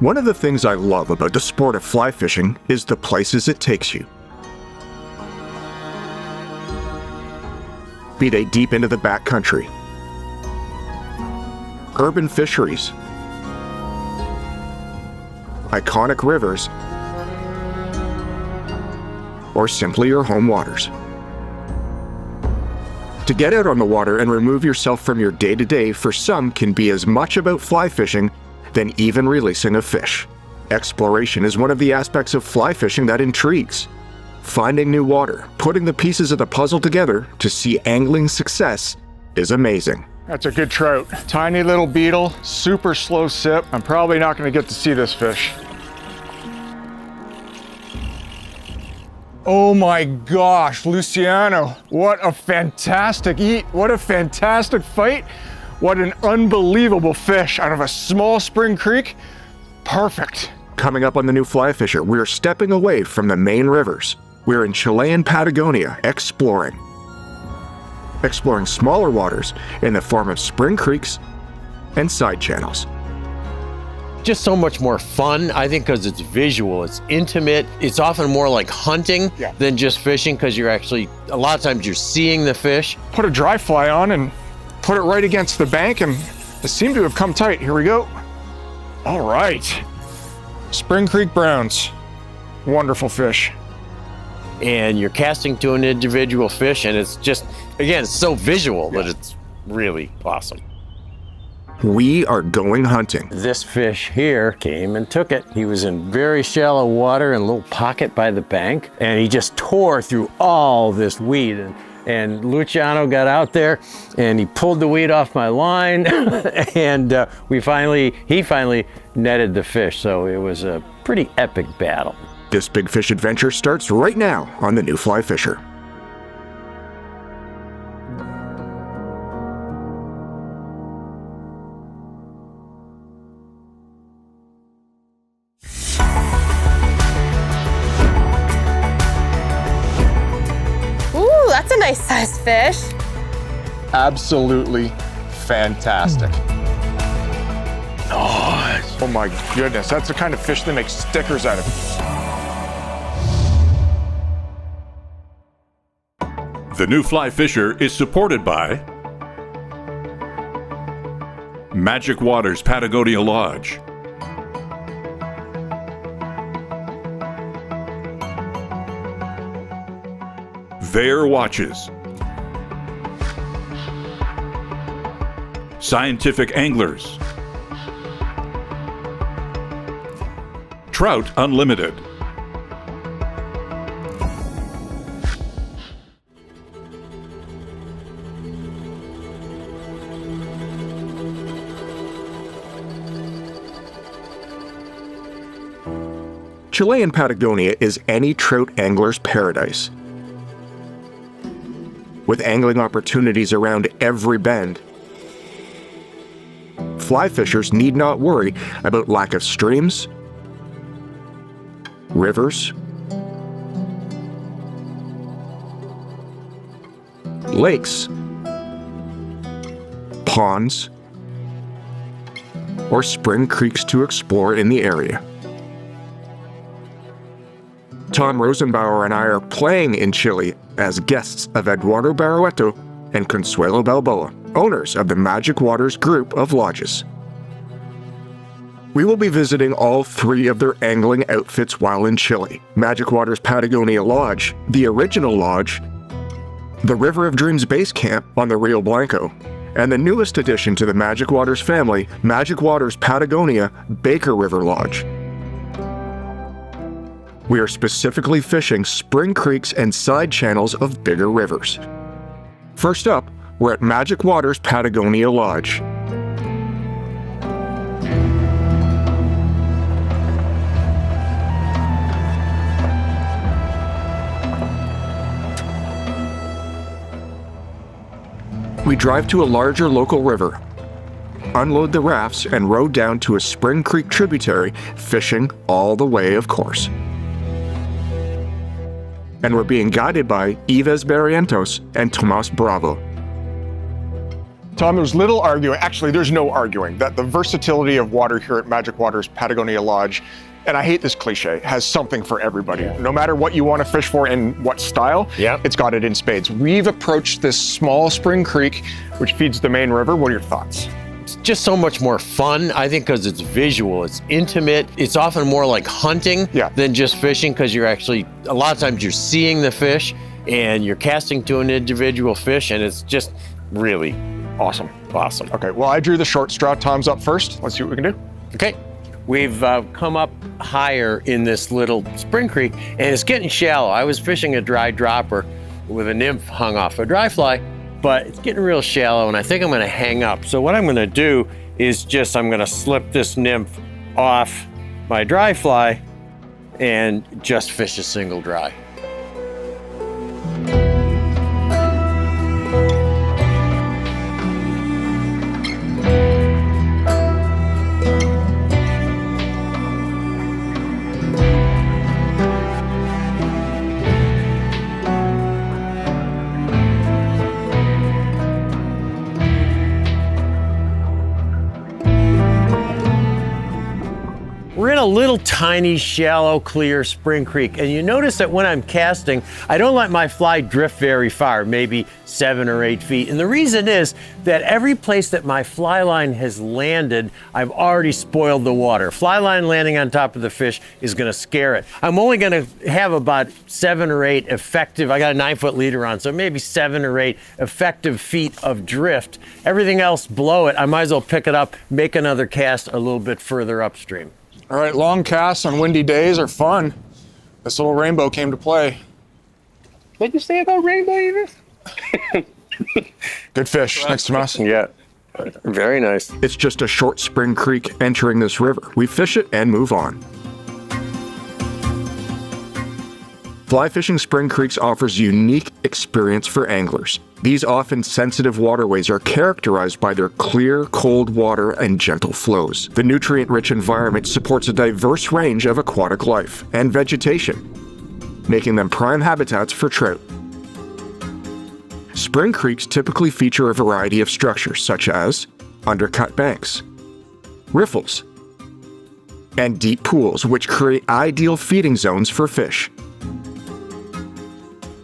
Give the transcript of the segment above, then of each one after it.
One of the things I love about the sport of fly fishing is the places it takes you. Be they deep into the backcountry, urban fisheries, iconic rivers, or simply your home waters. To get out on the water and remove yourself from your day-to-day for some can be as much about fly fishing than even releasing a fish. Exploration is one of the aspects of fly fishing that intrigues. Finding new water, putting the pieces of the puzzle together to see angling success is amazing. That's a good trout. Tiny little beetle, super slow sip. I'm probably not going to get to see this fish. Oh my gosh, Luciano, what a fantastic eat. What a fantastic fight. What an unbelievable fish out of a small spring creek. Perfect. Coming up on the new Fly Fisher, we're stepping away from the main rivers. We're in Chilean Patagonia exploring smaller waters in the form of spring creeks and side channels. Just so much more fun, I think, because it's visual, it's intimate. It's often more like hunting than just fishing, because you're actually, a lot of times you're seeing the fish. Put a dry fly on and put it right against the bank, and it seemed to have come tight. Here we go. All right. Spring Creek Browns. Wonderful fish. And you're casting to an individual fish, and it's just, again, it's so visual that it's really awesome. We are going hunting. This fish here came and took it. He was in very shallow water in a little pocket by the bank, and he just tore through all this weed. And Luciano got out there and he pulled the weed off my line and he finally netted the fish. So it was a pretty epic battle. This big fish adventure starts right now on the new Fly Fisher. That's a nice sized fish. Absolutely fantastic. Nice. Oh my goodness, that's the kind of fish they make stickers out of. The new Fly Fisher is supported by Magic Waters Patagonia Lodge, Vair Watches, Scientific Anglers, Trout Unlimited, Chilean Patagonia is any trout angler's paradise. With angling opportunities around every bend, fly fishers need not worry about lack of streams, rivers, lakes, ponds, or spring creeks to explore in the area. Tom Rosenbauer and I are playing in Chile as guests of Eduardo Barroeto and Consuelo Balboa, owners of the Magic Waters group of lodges. We will be visiting all three of their angling outfits while in Chile: Magic Waters Patagonia Lodge, the original lodge, the River of Dreams base camp on the Rio Blanco, and the newest addition to the Magic Waters family, Magic Waters Patagonia Baker River Lodge. We are specifically fishing spring creeks and side channels of bigger rivers. First up, we're at Magic Waters Patagonia Lodge. We drive to a larger local river, unload the rafts, and row down to a spring creek tributary, fishing all the way, of course. And we're being guided by Yves Barrientos and Tomas Bravo. Tom, there's little arguing, actually there's no arguing, that the versatility of water here at Magic Waters Patagonia Lodge, and I hate this cliche, has something for everybody. No matter what you want to fish for and what style, it's got it in spades. We've approached this small spring creek, which feeds the main river. What are your thoughts? It's just so much more fun, I think, because it's visual, it's intimate. It's often more like hunting than just fishing, because you're actually, a lot of times you're seeing the fish and you're casting to an individual fish, and it's just really awesome. Okay, well, I drew the short straw. Tom's up first. Let's see what we can do. Okay, we've come up higher in this little spring creek, and it's getting shallow. I was fishing a dry dropper with a nymph hung off a dry fly, but it's getting real shallow, and I think I'm gonna hang up. So what I'm gonna do is I'm gonna slip this nymph off my dry fly and just fish a single dry. We're in a little tiny, shallow, clear spring creek, and you notice that when I'm casting, I don't let my fly drift very far, maybe 7 or 8 feet. And the reason is that every place that my fly line has landed, I've already spoiled the water. Fly line landing on top of the fish is gonna scare it. I'm only gonna have about 7 or 8 effective, I got a 9-foot leader on, so maybe 7 or 8 effective feet of drift. Everything else below it, I might as well pick it up, make another cast a little bit further upstream. All right, long casts on windy days are fun. This little rainbow came to play. What'd you say about rainbow, Orvis? Good fish next to us. Yeah, very nice. It's just a short spring creek entering this river. We fish it and move on. Fly fishing spring creeks offers a unique experience for anglers. These often sensitive waterways are characterized by their clear, cold water and gentle flows. The nutrient-rich environment supports a diverse range of aquatic life and vegetation, making them prime habitats for trout. Spring creeks typically feature a variety of structures such as undercut banks, riffles, and deep pools, which create ideal feeding zones for fish.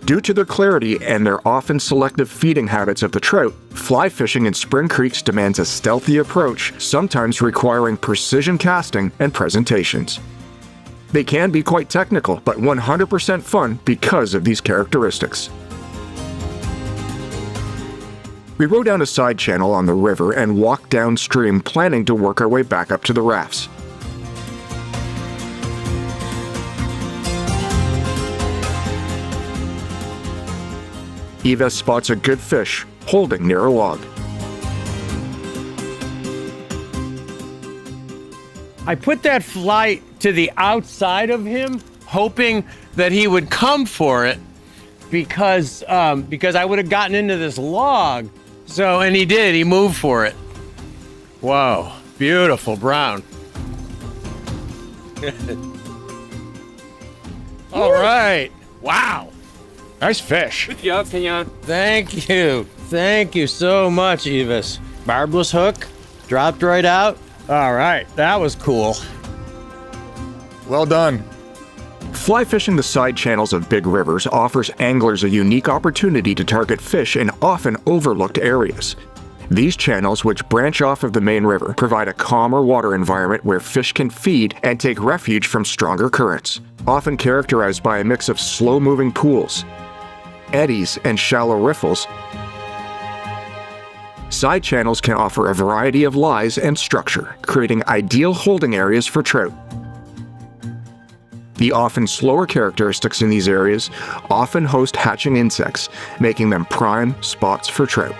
Due to their clarity and their often selective feeding habits of the trout, fly fishing in spring creeks demands a stealthy approach, sometimes requiring precision casting and presentations. They can be quite technical, but 100% fun because of these characteristics. We rode down a side channel on the river and walked downstream, planning to work our way back up to the rafts. Eva spots a good fish holding near a log. I put that fly to the outside of him, hoping that he would come for it, because I would have gotten into this log. So, and he did, he moved for it. Whoa, beautiful brown. All right, wow. Nice fish. Good job, Kenyon. Thank you so much, Evis. Barbless hook, dropped right out. All right, that was cool. Well done. Fly fishing the side channels of big rivers offers anglers a unique opportunity to target fish in often overlooked areas. These channels, which branch off of the main river, provide a calmer water environment where fish can feed and take refuge from stronger currents, often characterized by a mix of slow-moving pools, eddies, and shallow riffles. Side channels can offer a variety of lies and structure, creating ideal holding areas for trout. The often slower characteristics in these areas often host hatching insects, making them prime spots for trout.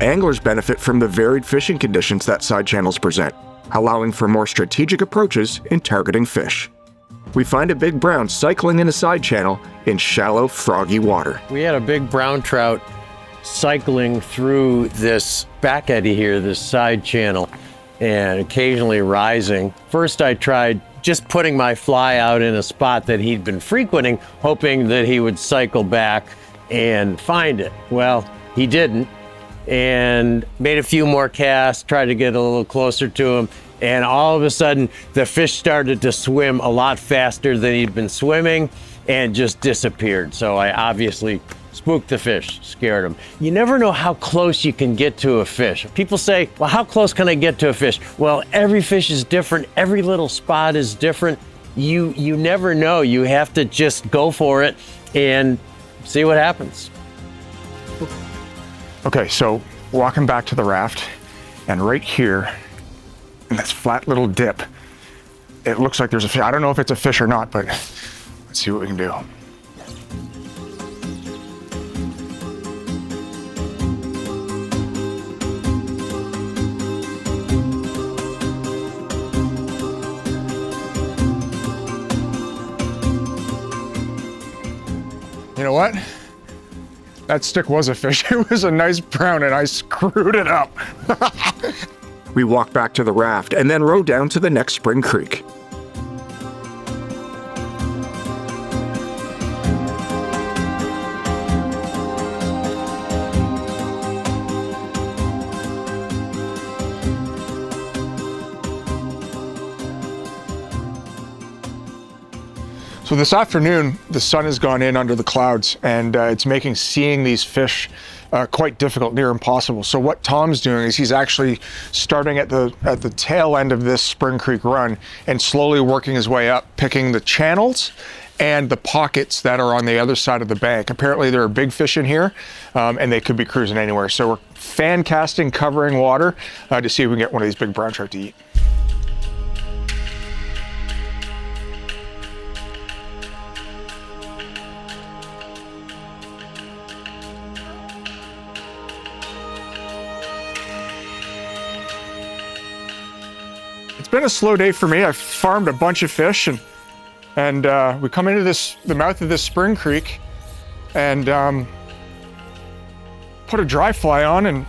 Anglers benefit from the varied fishing conditions that side channels present, allowing for more strategic approaches in targeting fish. We find a big brown cycling in a side channel in shallow, froggy water. We had a big brown trout cycling through this back eddy here, this side channel, and occasionally rising. First I tried just putting my fly out in a spot that he'd been frequenting, hoping that he would cycle back and find it. Well, he didn't, and made a few more casts, tried to get a little closer to him. And all of a sudden, the fish started to swim a lot faster than he'd been swimming and just disappeared. So I obviously spooked the fish, scared him. You never know how close you can get to a fish. People say, well, how close can I get to a fish? Well, every fish is different. Every little spot is different. You never know. You have to just go for it and see what happens. Okay, so walking back to the raft, and right here, in this flat little dip, it looks like there's a fish. I don't know if it's a fish or not, but let's see what we can do. You know what? That stick was a fish. It was a nice brown and I screwed it up. We walked back to the raft and then rowed down to the next spring creek. So this afternoon, the sun has gone in under the clouds and it's making seeing these fish quite difficult, near impossible. So what Tom's doing is he's actually starting at the tail end of this Spring Creek run and slowly working his way up, picking the channels and the pockets that are on the other side of the bank. Apparently there are big fish in here and they could be cruising anywhere. So we're fan casting, covering water to see if we can get one of these big brown trout to eat. It's been a slow day for me. I've farmed a bunch of fish and we come into the mouth of this Spring Creek and put a dry fly on and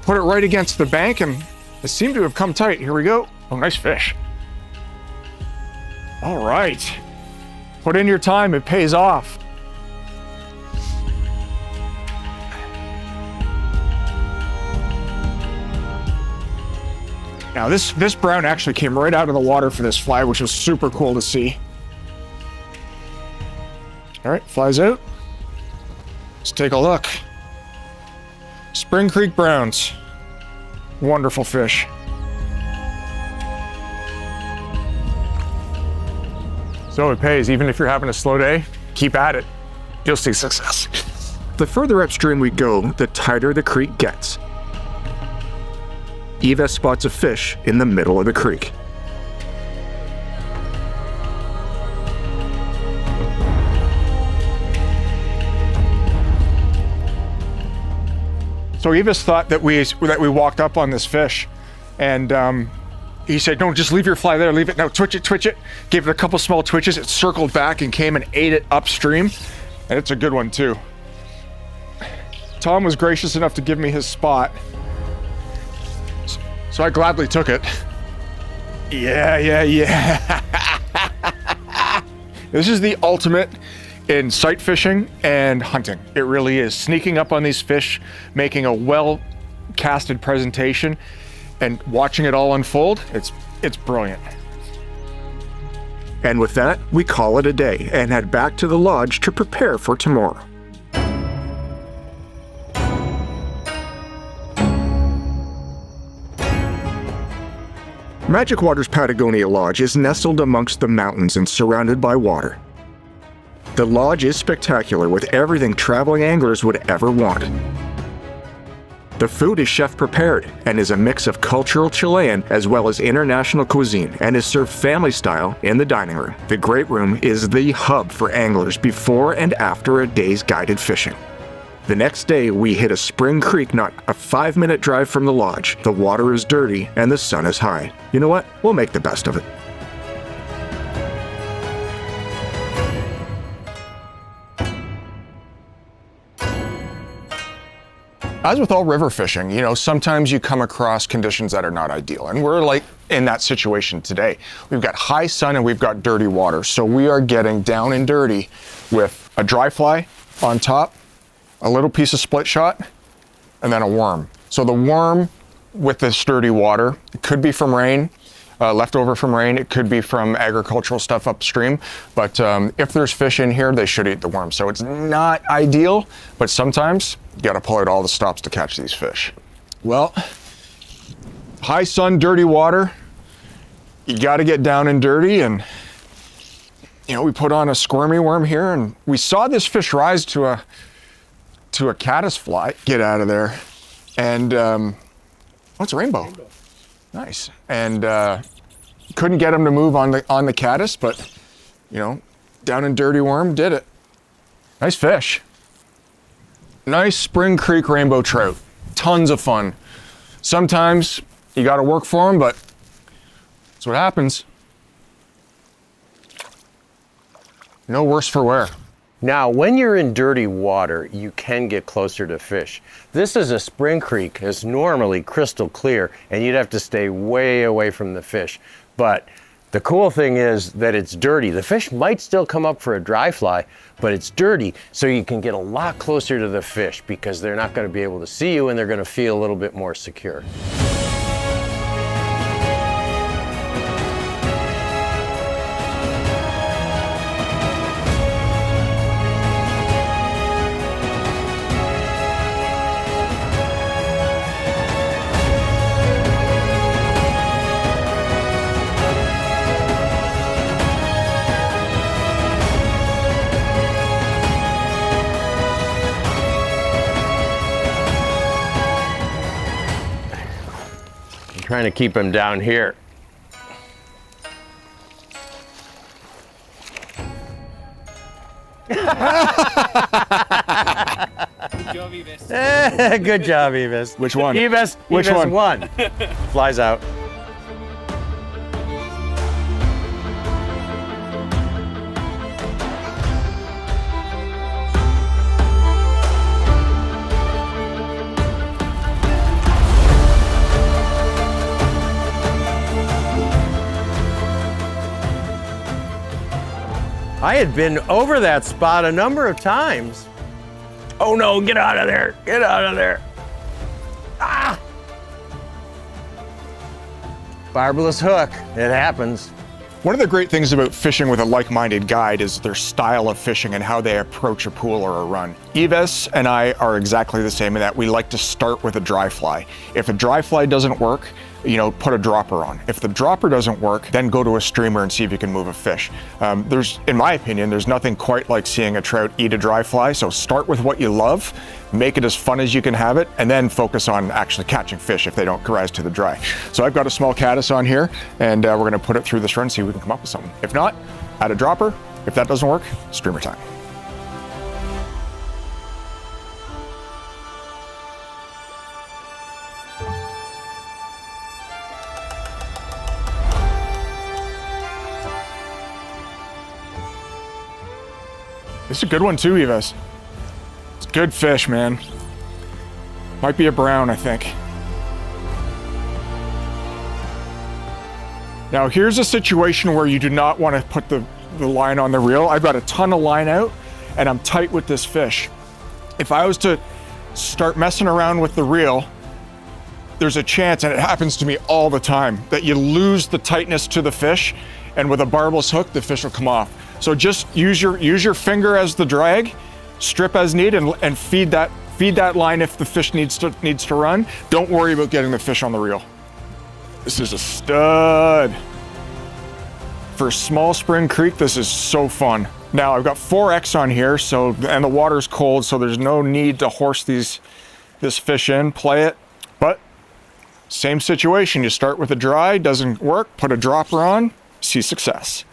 put it right against the bank and it seemed to have come tight. Here we go. Oh, nice fish. All right. Put in your time, it pays off. Now this brown actually came right out of the water for this fly, which was super cool to see. All right, flies out. Let's take a look. Spring Creek browns. Wonderful fish. So it pays, even if you're having a slow day, keep at it. You'll see success. The further upstream we go, the tighter the creek gets. Eva spots a fish in the middle of the creek. So Eva's thought that we walked up on this fish, and he said, "No, just leave your fly there. Leave it. No, twitch it, twitch it." Gave it a couple small twitches. It circled back and came and ate it upstream, and it's a good one too. Tom was gracious enough to give me his spot, so I gladly took it. Yeah. This is the ultimate in sight fishing and hunting. It really is. Sneaking up on these fish, making a well-casted presentation, and watching it all unfold, it's brilliant. And with that, we call it a day and head back to the lodge to prepare for tomorrow. Magic Waters Patagonia Lodge is nestled amongst the mountains and surrounded by water. The lodge is spectacular with everything traveling anglers would ever want. The food is chef prepared and is a mix of cultural Chilean as well as international cuisine and is served family style in the dining room. The Great Room is the hub for anglers before and after a day's guided fishing. The next day, we hit a spring creek not a 5-minute drive from the lodge. The water is dirty and the sun is high. You know what? We'll make the best of it. As with all river fishing, you know, sometimes you come across conditions that are not ideal. And we're like in that situation today. We've got high sun and we've got dirty water. So we are getting down and dirty with a dry fly on top, a little piece of split shot, and then a worm. So the worm with this dirty water, it could be from rain, leftover from rain, it could be from agricultural stuff upstream, but if there's fish in here, they should eat the worm. So it's not ideal, but sometimes you gotta pull out all the stops to catch these fish. Well, high sun, dirty water, you gotta get down and dirty, and you know, we put on a squirmy worm here, and we saw this fish rise to a caddisfly. Get out of there. And oh, it's a rainbow. Nice. And couldn't get him to move on the caddis, but you know, down in dirty worm did it. Nice fish. Nice Spring Creek rainbow trout. Tons of fun. Sometimes you got to work for them, but that's what happens. No worse for wear. Now, when you're in dirty water, you can get closer to fish. This is a spring creek. It's normally crystal clear, and you'd have to stay way away from the fish. But the cool thing is that it's dirty. The fish might still come up for a dry fly, but it's dirty, so you can get a lot closer to the fish because they're not going to be able to see you and they're going to feel a little bit more secure. Trying to keep him down here. Good job, Orvis. Good job, Orvis. Which one? Orvis, Which Orvis one? won. Flies out. I had been over that spot a number of times. Oh no, get out of there, get out of there. Ah! Barbless hook, it happens. One of the great things about fishing with a like-minded guide is their style of fishing and how they approach a pool or a run. Orvis and I are exactly the same in that we like to start with a dry fly. If a dry fly doesn't work, you know, put a dropper on. If the dropper doesn't work, then go to a streamer and see if you can move a fish. In my opinion, there's nothing quite like seeing a trout eat a dry fly, so start with what you love, make it as fun as you can have it, and then focus on actually catching fish if they don't rise to the dry. So I've got a small caddis on here, and we're gonna put it through this run, see if we can come up with something. If not, add a dropper. If that doesn't work, streamer time. This is a good one too, Orvis. It's good fish, man. Might be a brown, I think. Now here's a situation where you do not want to put the line on the reel. I've got a ton of line out and I'm tight with this fish. If I was to start messing around with the reel, there's a chance, and it happens to me all the time, that you lose the tightness to the fish, and with a barbless hook, the fish will come off. So just use your finger as the drag, strip as needed, and feed that line if the fish needs to run. Don't worry about getting the fish on the reel. This is a stud. For a small spring creek, this is so fun. Now I've got 4X on here, and the water's cold, so there's no need to horse this fish in, play it. But same situation, you start with a dry, doesn't work, put a dropper on, see success.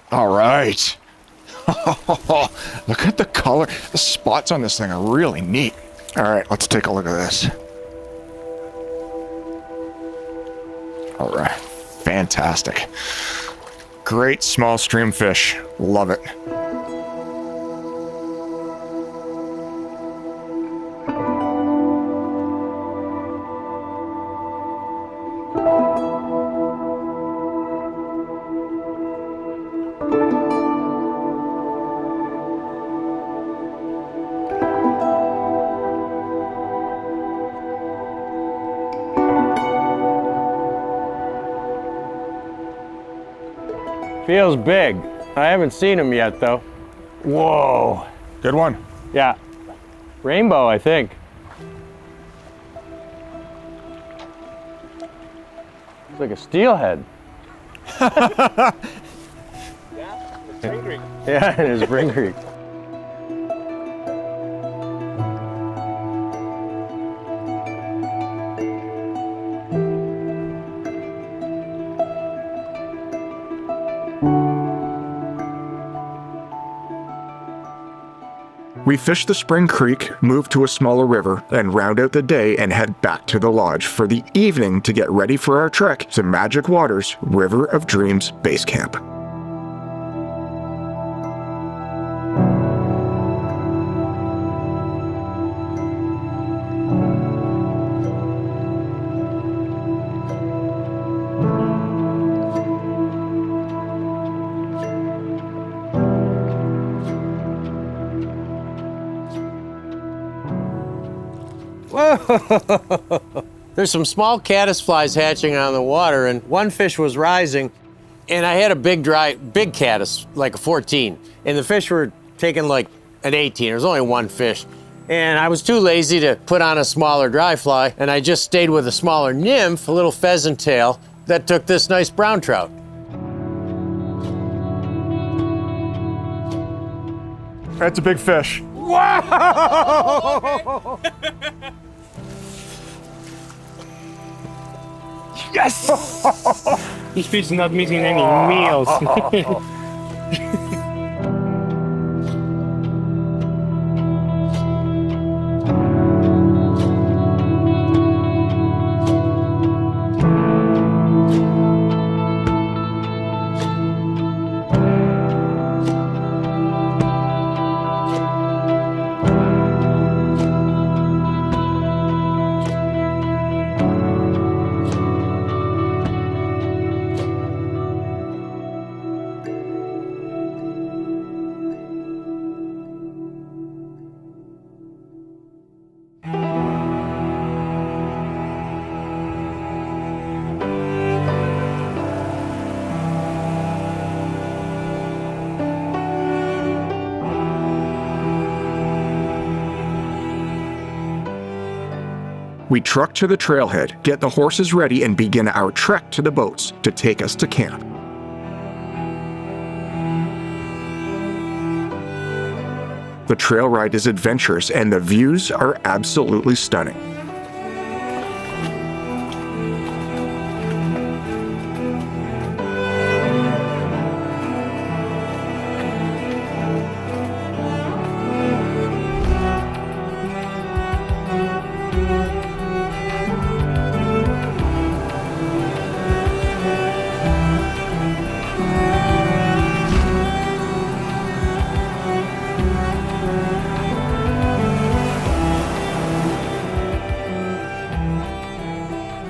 All right. Look at the color. The spots on this thing are really neat. All right, let's take a look at this. All right, fantastic. Great small stream fish, love it. Feels big. I haven't seen him yet though. Whoa. Good one. Yeah. Rainbow, I think. It's like a steelhead. Yeah, it is Spring Creek. We fish the Spring Creek, move to a smaller river, and round out the day and head back to the lodge for the evening to get ready for our trek to Magic Waters River of Dreams Base Camp. There's some small caddisflies hatching on the water, and one fish was rising, and I had a big caddis, like a 14, and the fish were taking like an 18. There was only one fish. And I was too lazy to put on a smaller dry fly, and I just stayed with a smaller nymph, a little pheasant tail, that took this nice brown trout. That's a big fish. Yes! This fish is not missing any meals. We truck to the trailhead, get the horses ready, and begin our trek to the boats to take us to camp. The trail ride is adventurous and the views are absolutely stunning.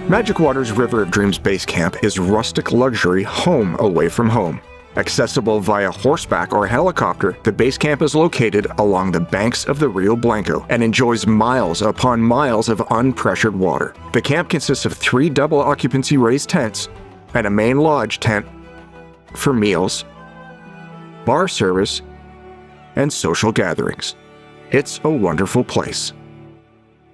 Magic Waters River of Dreams Base Camp is rustic luxury home away from home. Accessible via horseback or helicopter, the base camp is located along the banks of the Rio Blanco and enjoys miles upon miles of unpressured water. The camp consists of 3 double occupancy raised tents and a main lodge tent for meals, bar service, and social gatherings. It's a wonderful place.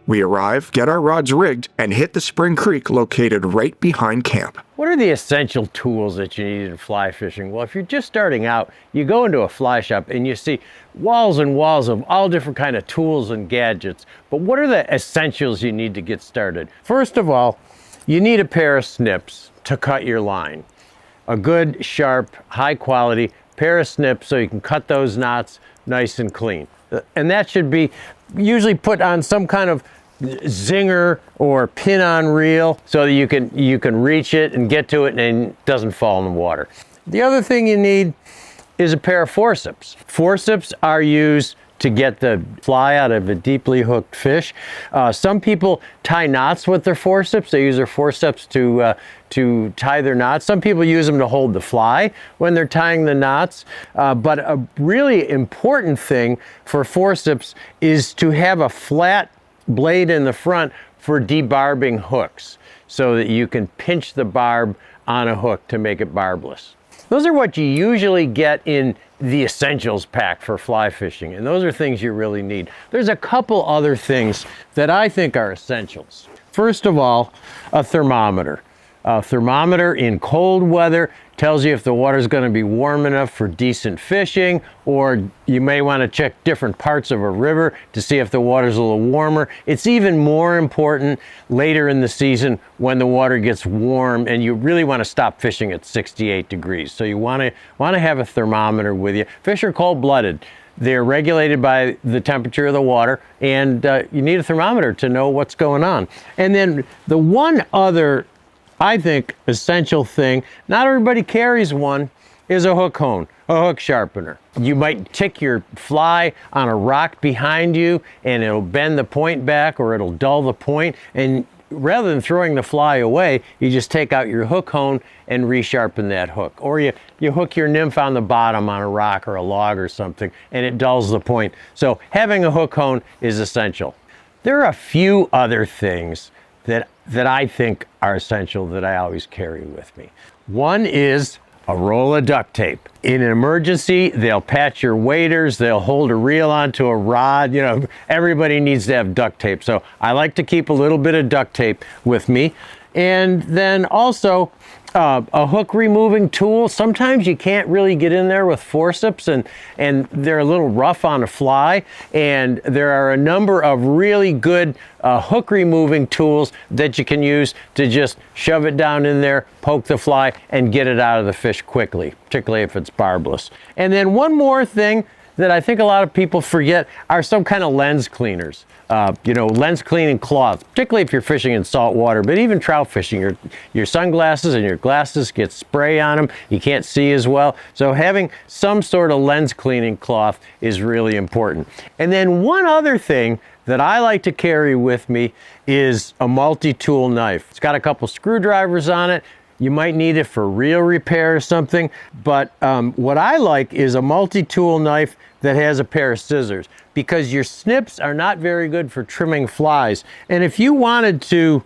We arrive, get our rods rigged, and hit the Spring Creek located right behind camp. What are the essential tools that you need in fly fishing? Well, if you're just starting out, you go into a fly shop and you see walls and walls of all different kind of tools and gadgets. But what are the essentials you need to get started? First of all, you need a pair of snips to cut your line. A good, sharp, high quality pair of snips so you can cut those knots nice and clean. And that should be usually put on some kind of zinger or pin-on reel so that you can reach it and get to it and it doesn't fall in the water. The other thing you need is a pair of forceps. Forceps are used to get the fly out of a deeply hooked fish. Some people tie knots with their forceps. They use their forceps to tie their knots. Some people use them to hold the fly when they're tying the knots. But a really important thing for forceps is to have a flat blade in the front for debarbing hooks so that you can pinch the barb on a hook to make it barbless. Those are what you usually get in the essentials pack for fly fishing, and those are things you really need. There's a couple other things that I think are essentials. First of all, a thermometer. A thermometer in cold weather tells you if the water's going to be warm enough for decent fishing, or you may want to check different parts of a river to see if the water's a little warmer. It's even more important later in the season when the water gets warm and you really want to stop fishing at 68 degrees. So you want to have a thermometer with you. Fish are cold-blooded. They're regulated by the temperature of the water, and you need a thermometer to know what's going on. And then the one other, I think, essential thing, not everybody carries one, is a hook hone, a hook sharpener. You might tick your fly on a rock behind you and it'll bend the point back or it'll dull the point, and rather than throwing the fly away, you just take out your hook hone and resharpen that hook. Or you hook your nymph on the bottom on a rock or a log or something and it dulls the point. So having a hook hone is essential. There are a few other things that I think are essential that I always carry with me. One is a roll of duct tape. In an emergency, they'll patch your waders, they'll hold a reel onto a rod. You know, everybody needs to have duct tape. So I like to keep a little bit of duct tape with me. And then also a hook removing tool. Sometimes you can't really get in there with forceps and they're a little rough on a fly. And there are a number of really good hook removing tools that you can use to just shove it down in there, poke the fly, and get it out of the fish quickly, particularly if it's barbless. And then one more thing that I think a lot of people forget are some kind of lens cleaners. Lens cleaning cloth, particularly if you're fishing in salt water, but even trout fishing, your sunglasses and your glasses get spray on them. You can't see as well. So having some sort of lens cleaning cloth is really important. And then one other thing that I like to carry with me is a multi-tool knife. It's got a couple screwdrivers on it. You might need it for reel repair or something, but what I like is a multi-tool knife that has a pair of scissors, because your snips are not very good for trimming flies. And if you wanted to,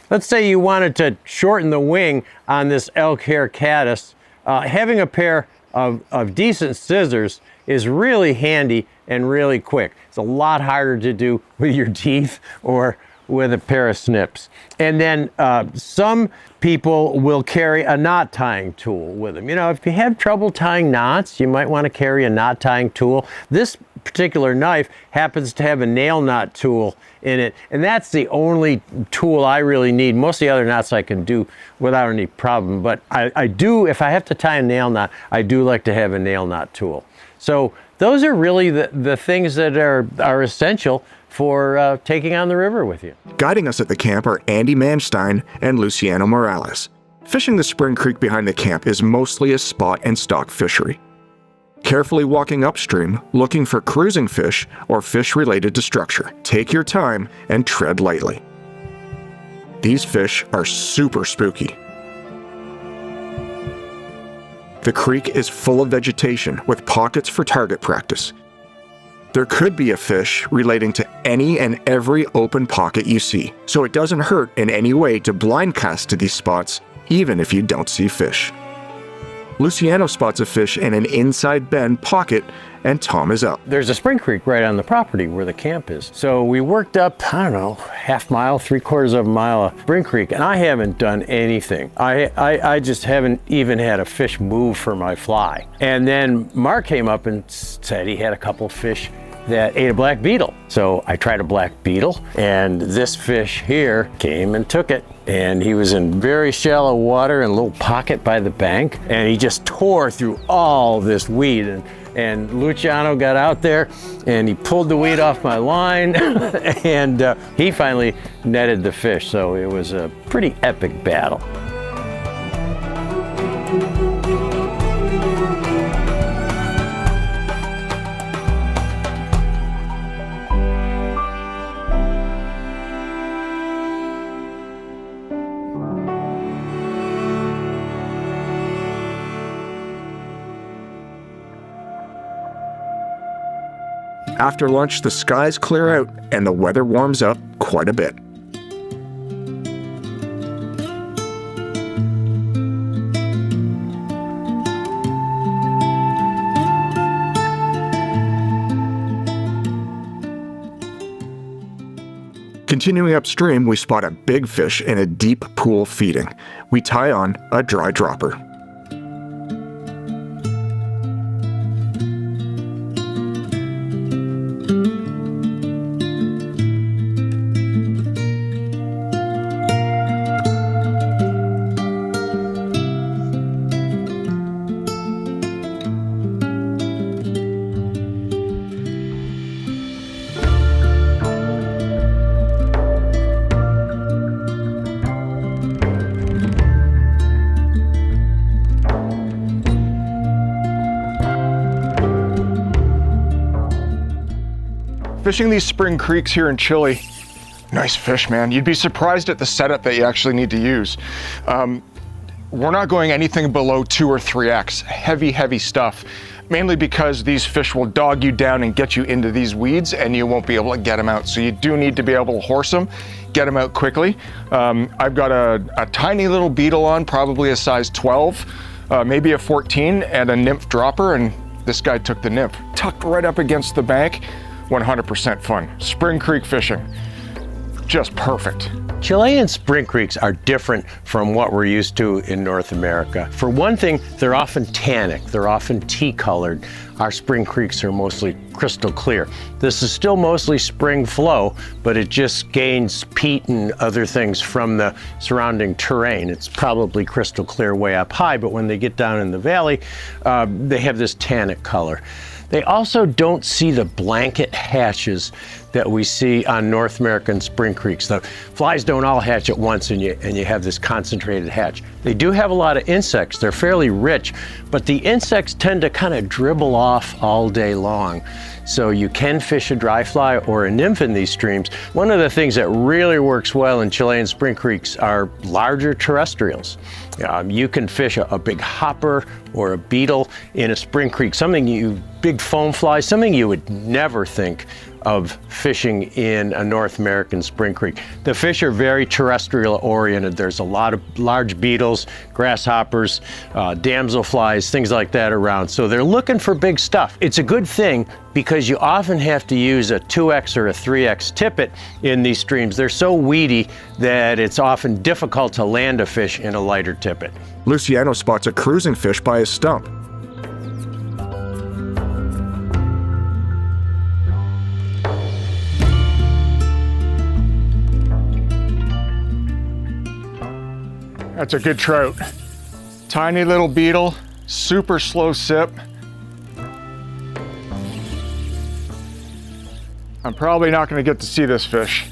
let's say you wanted to shorten the wing on this elk hair caddis, having a pair of decent scissors is really handy and really quick. It's a lot harder to do with your teeth or with a pair of snips. And then some people will carry a knot tying tool with them. You know, if you have trouble tying knots, you might want to carry a knot tying tool. This particular knife happens to have a nail knot tool in it, and that's the only tool I really need. Most of the other knots I can do without any problem, but I do, if I have to tie a nail knot, I do like to have a nail knot tool. So those are really the things that are essential for taking on the river with you. Guiding us at the camp are Andy Manstein and Luciano Morales. Fishing the spring creek behind the camp is mostly a spot and stock fishery. Carefully walking upstream, looking for cruising fish or fish related to structure. Take your time and tread lightly. These fish are super spooky. The creek is full of vegetation with pockets for target practice. There could be a fish relating to any and every open pocket you see, so it doesn't hurt in any way to blind cast to these spots, even if you don't see fish. Luciano spots a fish in an inside bend pocket, and Tom is up. There's a spring creek right on the property where the camp is. So we worked up, I don't know, half mile, 3/4 of a mile of spring creek, and I haven't done anything. I just haven't even had a fish move for my fly. And then Mark came up and said he had a couple fish that ate a black beetle. So I tried a black beetle, and this fish here came and took it. And he was in very shallow water in a little pocket by the bank, and he just tore through all this weed. And Luciano got out there and he pulled the weed off my line and he finally netted the fish. So it was a pretty epic battle. After lunch, the skies clear out and the weather warms up quite a bit. Continuing upstream, we spot a big fish in a deep pool feeding. We tie on a dry dropper. Fishing these spring creeks here in Chile, nice fish, man. You'd be surprised at the setup that you actually need to use. We're not going anything below 2 or 3x, heavy stuff, mainly because these fish will dog you down and get you into these weeds and you won't be able to get them out. So you do need to be able to horse them, get them out quickly. I've got a tiny little beetle on, probably a size 12, maybe a 14, and a nymph dropper, and this guy took the nymph. Tucked right up against the bank, 100% fun. Spring creek fishing, just perfect. Chilean spring creeks are different from what we're used to in North America. For one thing, they're often tannic, they're often tea-colored. Our spring creeks are mostly crystal clear. This is still mostly spring flow, but it just gains peat and other things from the surrounding terrain. It's probably crystal clear way up high, but when they get down in the valley, they have this tannic color. They also don't see the blanket hatches that we see on North American spring creeks. The flies don't all hatch at once and you have this concentrated hatch. They do have a lot of insects. They're fairly rich, but the insects tend to kind of dribble off all day long. So you can fish a dry fly or a nymph in these streams. One of the things that really works well in Chilean spring creeks are larger terrestrials. You can fish a big hopper or a beetle in a spring creek, big foam fly, something you would never think of fishing in a North American spring creek. The fish are very terrestrial oriented. There's a lot of large beetles, grasshoppers, damselflies, things like that around. So they're looking for big stuff. It's a good thing because you often have to use a 2x or a 3x tippet in these streams. They're so weedy that it's often difficult to land a fish in a lighter tippet. Luciano spots a cruising fish by his stump. That's a good trout. Tiny little beetle, super slow sip. I'm probably not going to get to see this fish.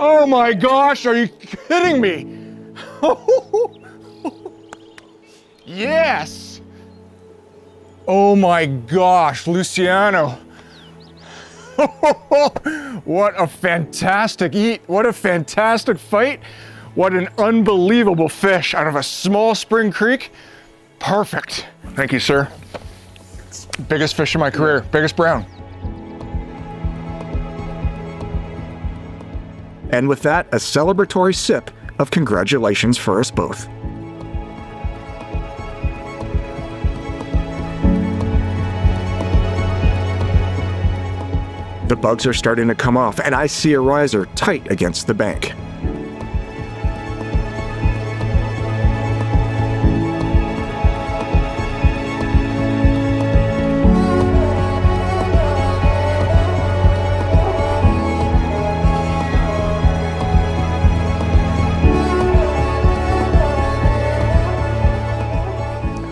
Oh my gosh, are you kidding me? Yes! Oh my gosh, Luciano. What a fantastic eat. What a fantastic fight. What an unbelievable fish out of a small spring creek. Perfect. Thank you, sir. Biggest fish of my career, biggest brown. And with that, a celebratory sip of congratulations for us both. The bugs are starting to come off, and I see a riser tight against the bank.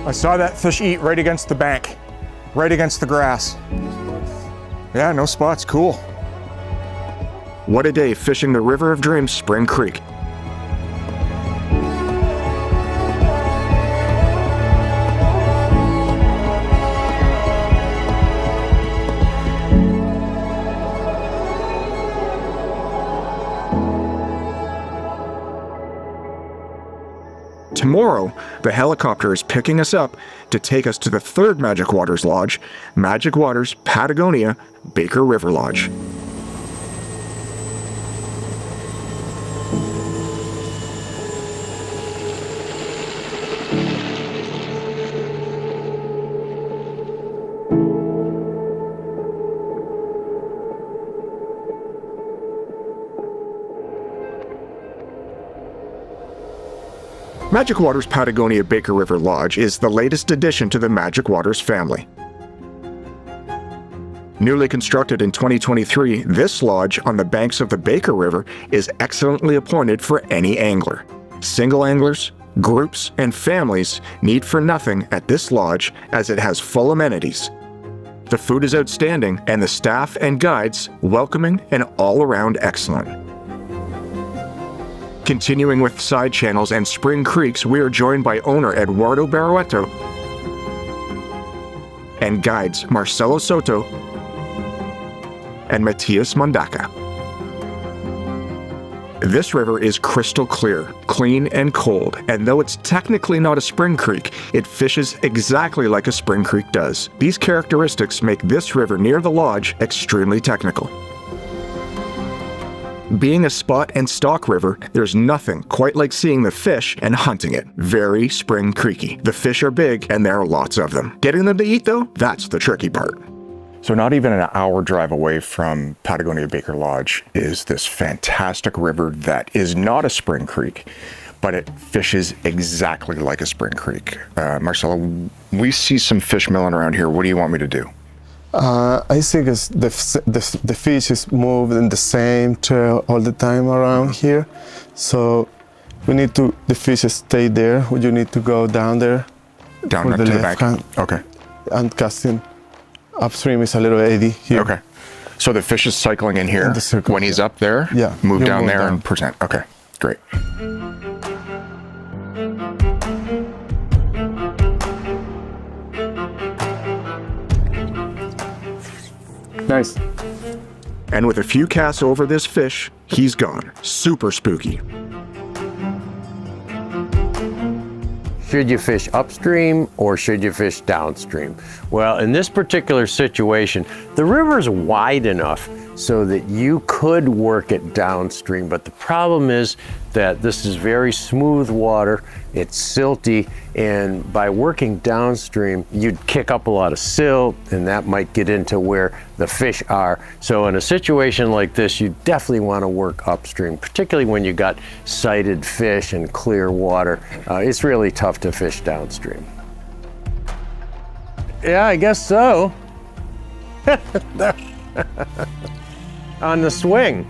I saw that fish eat right against the bank, right against the grass. Yeah, no spots, cool. What a day fishing the River of Dreams Spring Creek. Tomorrow, the helicopter is picking us up to take us to the third Magic Waters Lodge, Magic Waters Patagonia Baker River Lodge. Magic Waters Patagonia Baker River Lodge is the latest addition to the Magic Waters family. Newly constructed in 2023, this lodge on the banks of the Baker River is excellently appointed for any angler. Single anglers, groups, and families need for nothing at this lodge as it has full amenities. The food is outstanding and the staff and guides welcoming and all-around excellent. Continuing with side channels and spring creeks, we are joined by owner Eduardo Barroeto and guides Marcelo Soto and Matias Mondaca. This river is crystal clear, clean, and cold, and though it's technically not a spring creek, it fishes exactly like a spring creek does. These characteristics make this river near the lodge extremely technical. Being a spot and stock river, there's nothing quite like seeing the fish and hunting it. Very spring creeky. The fish are big and there are lots of them. Getting them to eat though, that's the tricky part. So not even an hour drive away from Patagonia Baker Lodge is this fantastic river that is not a spring creek, but it fishes exactly like a spring creek. Marcelo, we see some fish milling around here. What do you want me to do? I think the fish is moving the same trail all the time around here. So we need to, the fish stay there. You need to go down there. Down to the bank? Okay. And casting upstream is a little eddy here. Okay. So the fish is cycling in here. In the circle, when he's up there, yeah, move you down move there down. and present. Okay, great. Nice. And with a few casts over this fish, he's gone. Super spooky. Should you fish upstream or should you fish downstream? Well, in this particular situation, the river's wide enough so that you could work it downstream, but the problem is that this is very smooth water, it's silty, and by working downstream, you'd kick up a lot of silt, and that might get into where the fish are. So in a situation like this, you definitely want to work upstream, particularly when you got sighted fish and clear water. It's really tough to fish downstream. Yeah, I guess so. On the swing.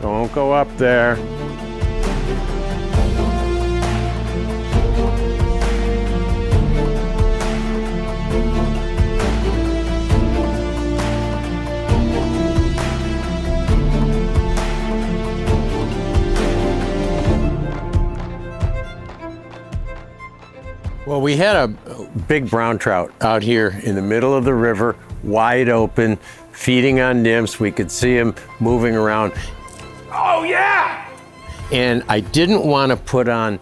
Don't go up there. Well, we had a big brown trout out here in the middle of the river, wide open, feeding on nymphs. We could see him moving around. Oh yeah! And I didn't want to put on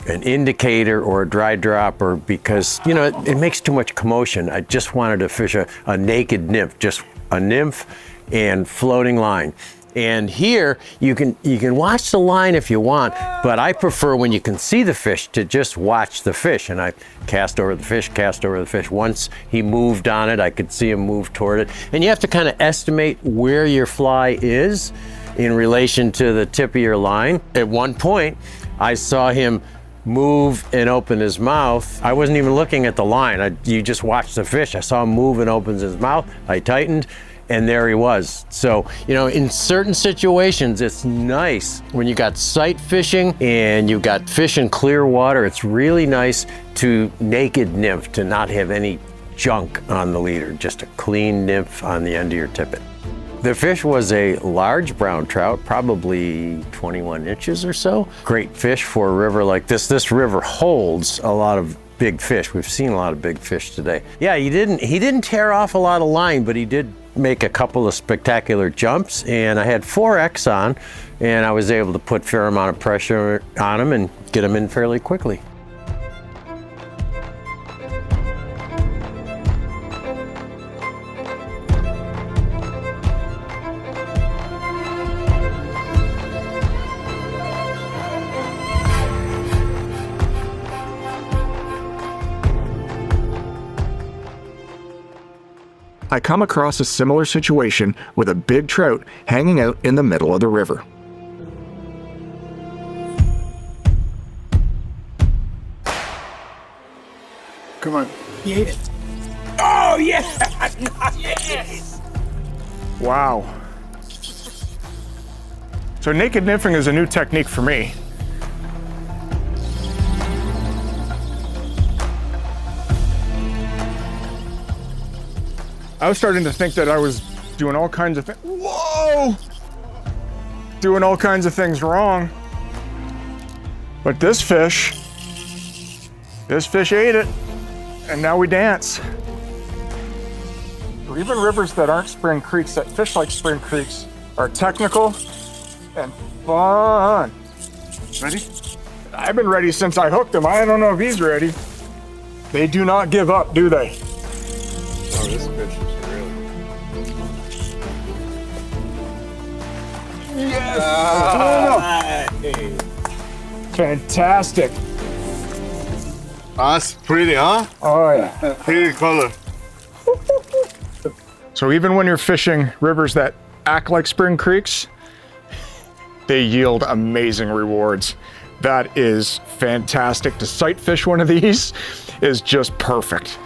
an indicator or a dry dropper because, you know, it makes too much commotion. I just wanted to fish a naked nymph, just a nymph and floating line. And here you can watch the line if you want, but I prefer when you can see the fish to just watch the fish. And I cast over the fish, cast over the fish. Once he moved on it, I could see him move toward it. And you have to kind of estimate where your fly is in relation to the tip of your line. At one point, I saw him move and open his mouth. I wasn't even looking at the line. You just watch the fish. I saw him move and opens his mouth. I tightened, and there he was. So, you know, in certain situations, it's nice when you got sight fishing and you got fish in clear water. It's really nice to naked nymph, to not have any junk on the leader, just a clean nymph on the end of your tippet. The fish was a large brown trout, probably 21 inches or so. Great fish for a river like this. This river holds a lot of big fish. We've seen a lot of big fish today. Yeah, he didn't tear off a lot of line, but he did make a couple of spectacular jumps, and I had 4X on, and I was able to put a fair amount of pressure on him and get him in fairly quickly. I come across a similar situation with a big trout hanging out in the middle of the river. Come on. Yeah. Oh, yeah! Yes! Wow. So naked nymphing is a new technique for me. I was starting to think that I was doing all kinds of things. Whoa! Doing all kinds of things wrong. But this fish ate it, and now we dance. Or even rivers that aren't spring creeks, that fish like spring creeks, are technical and fun. Ready? I've been ready since I hooked him. I don't know if he's ready. They do not give up, do they? Oh, this fish is really... Yes! Fantastic. That's pretty, huh? Oh yeah. Pretty color. So even when you're fishing rivers that act like spring creeks, they yield amazing rewards. That is fantastic. To sight fish one of these is just perfect.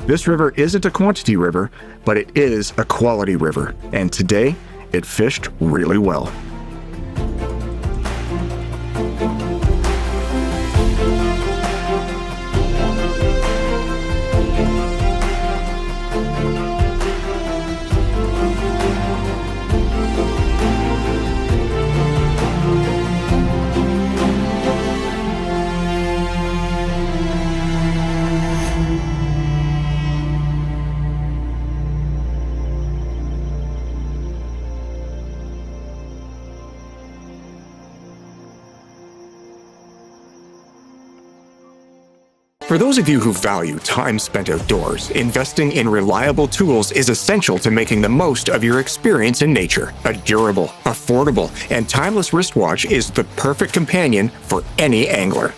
This river isn't a quantity river, but it is a quality river, and today it fished really well. For those of you who value time spent outdoors, investing in reliable tools is essential to making the most of your experience in nature. A durable, affordable, and timeless wristwatch is the perfect companion for any angler.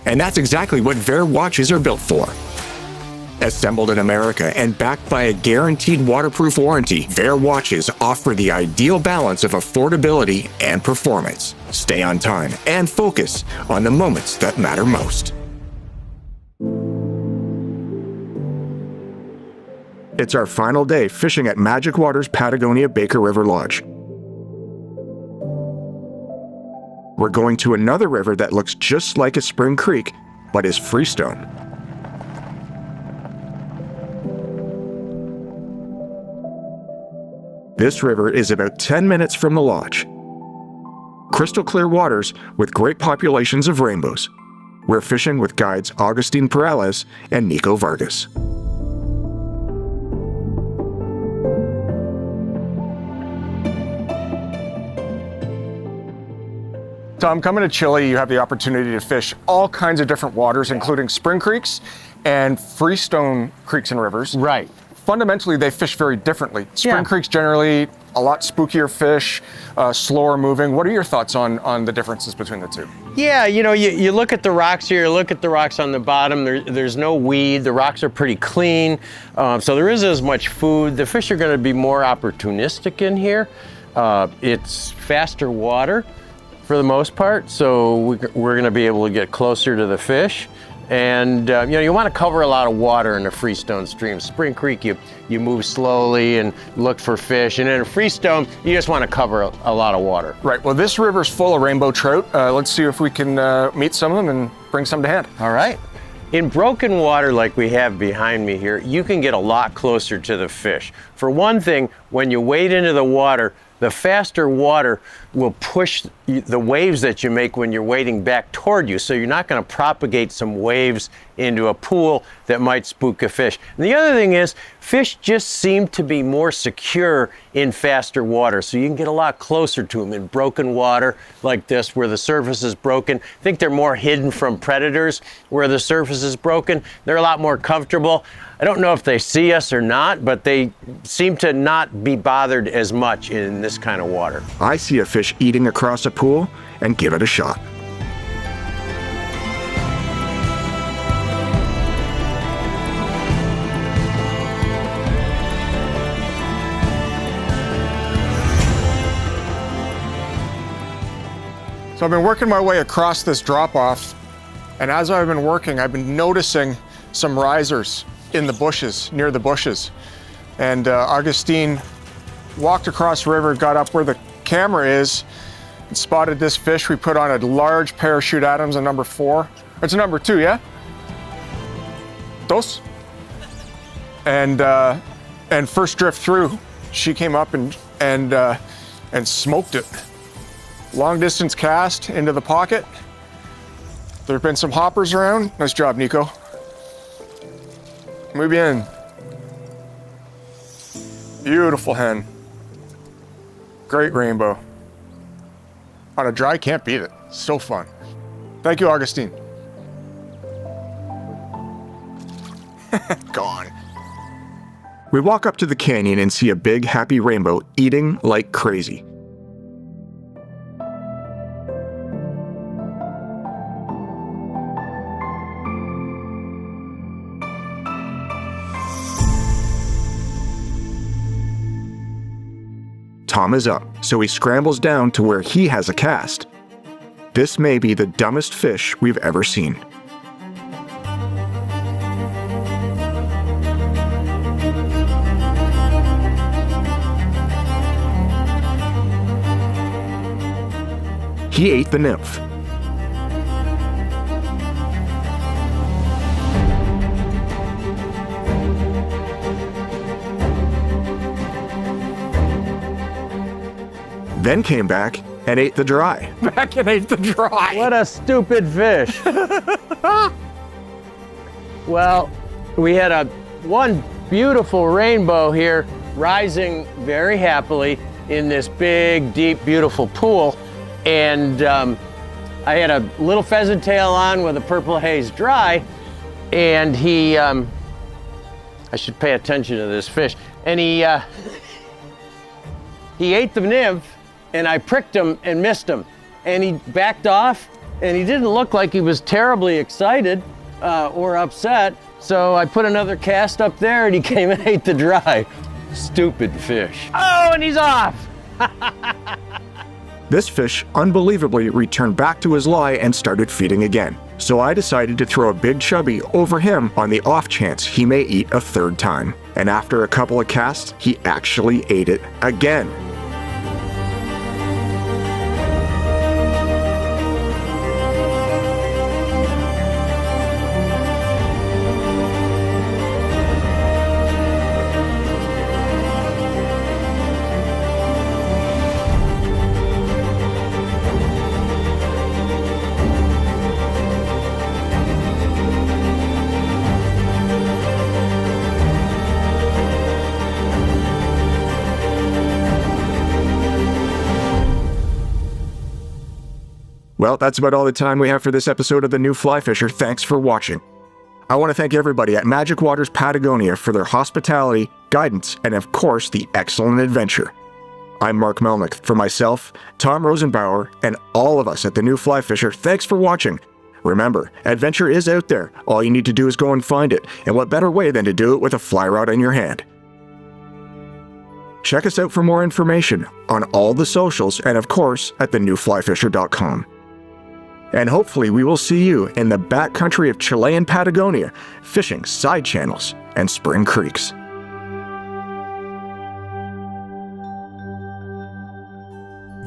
And that's exactly what Vair watches are built for. Assembled in America and backed by a guaranteed waterproof warranty, Vair watches offer the ideal balance of affordability and performance. Stay on time and focus on the moments that matter most. It's our final day fishing at Magic Waters Patagonia Baker River Lodge. We're going to another river that looks just like a spring creek, but is Freestone. This river is about 10 minutes from the lodge. Crystal clear waters with great populations of rainbows. We're fishing with guides Augustine Perales and Nico Vargas. Tom, coming to Chile, you have the opportunity to fish all kinds of different waters, including spring creeks and freestone creeks and rivers. Right. Fundamentally, they fish very differently. Spring creeks generally a lot spookier fish, slower moving. What are your thoughts on the differences between the two? Yeah, you know, you look at the rocks here, look at the rocks on the bottom, there's no weed, the rocks are pretty clean, so there isn't as much food. The fish are gonna be more opportunistic in here. It's faster water for the most part, so we're gonna be able to get closer to the fish. And you know, you want to cover a lot of water in a freestone stream. Spring Creek, you move slowly and look for fish, and in a freestone, you just want to cover a lot of water. Right. Well, this river's full of rainbow trout. Let's see if we can meet some of them and bring some to hand. All right. In broken water like we have behind me here, you can get a lot closer to the fish. For one thing, when you wade into the water, the faster water will push the waves that you make when you're wading back toward you, so you're not going to propagate some waves into a pool that might spook a fish. And the other thing is, fish just seem to be more secure in faster water, so you can get a lot closer to them in broken water like this where the surface is broken. I think they're more hidden from predators where the surface is broken. They're a lot more comfortable. I don't know if they see us or not, but they seem to not be bothered as much in this kind of water. I see a fish eating across a pool and give it a shot. So I've been working my way across this drop-off, and as I've been working, I've been noticing some risers in the bushes, near the bushes. And Augustine walked across the river, got up where the camera is, and spotted this fish. We put on a large parachute Adams, a number 4. It's a number 2, yeah? Dos. And first drift through, she came up and smoked it. Long distance cast into the pocket. There have been some hoppers around. Nice job, Nico. Muy bien. Beautiful hen. Great rainbow. On a dry, can't beat it. So fun. Thank you, Augustine. Gone. We walk up to the canyon and see a big happy rainbow eating like crazy. Tom is up, so he scrambles down to where he has a cast. This may be the dumbest fish we've ever seen. He ate the nymph. Then came back and ate the dry. Back and ate the dry. What a stupid fish. Well, we had one beautiful rainbow here rising very happily in this big, deep, beautiful pool. And I had a little pheasant tail on with a purple haze dry, and he, I should pay attention to this fish, and he ate the nymph, and I pricked him and missed him. And he backed off, and he didn't look like he was terribly excited or upset. So I put another cast up there, and he came and ate the dry. Stupid fish. Oh, and he's off. This fish unbelievably returned back to his lie and started feeding again. So I decided to throw a big chubby over him on the off chance he may eat a third time. And after a couple of casts, he actually ate it again. Well, that's about all the time we have for this episode of The New Fly Fisher. Thanks for watching. I want to thank everybody at Magic Waters Patagonia for their hospitality, guidance, and of course, the excellent adventure. I'm Mark Melnyk. For myself, Tom Rosenbauer, and all of us at The New Fly Fisher, thanks for watching. Remember, adventure is out there. All you need to do is go and find it. And what better way than to do it with a fly rod in your hand? Check us out for more information on all the socials and of course at thenewflyfisher.com. And hopefully we will see you in the backcountry of Chilean Patagonia, fishing side channels and spring creeks.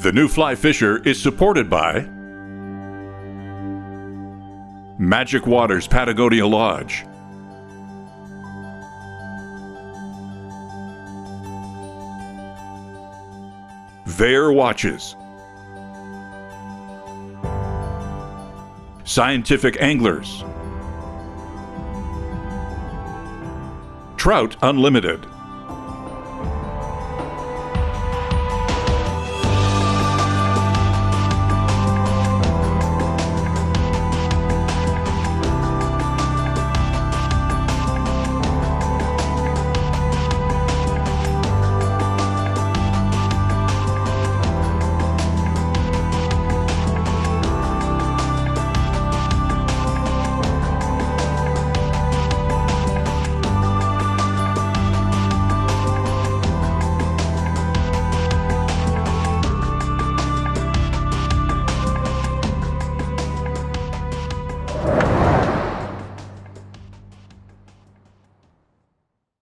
The New Fly Fisher is supported by Magic Waters Patagonia Lodge. Vair Watches. Scientific Anglers. Trout Unlimited.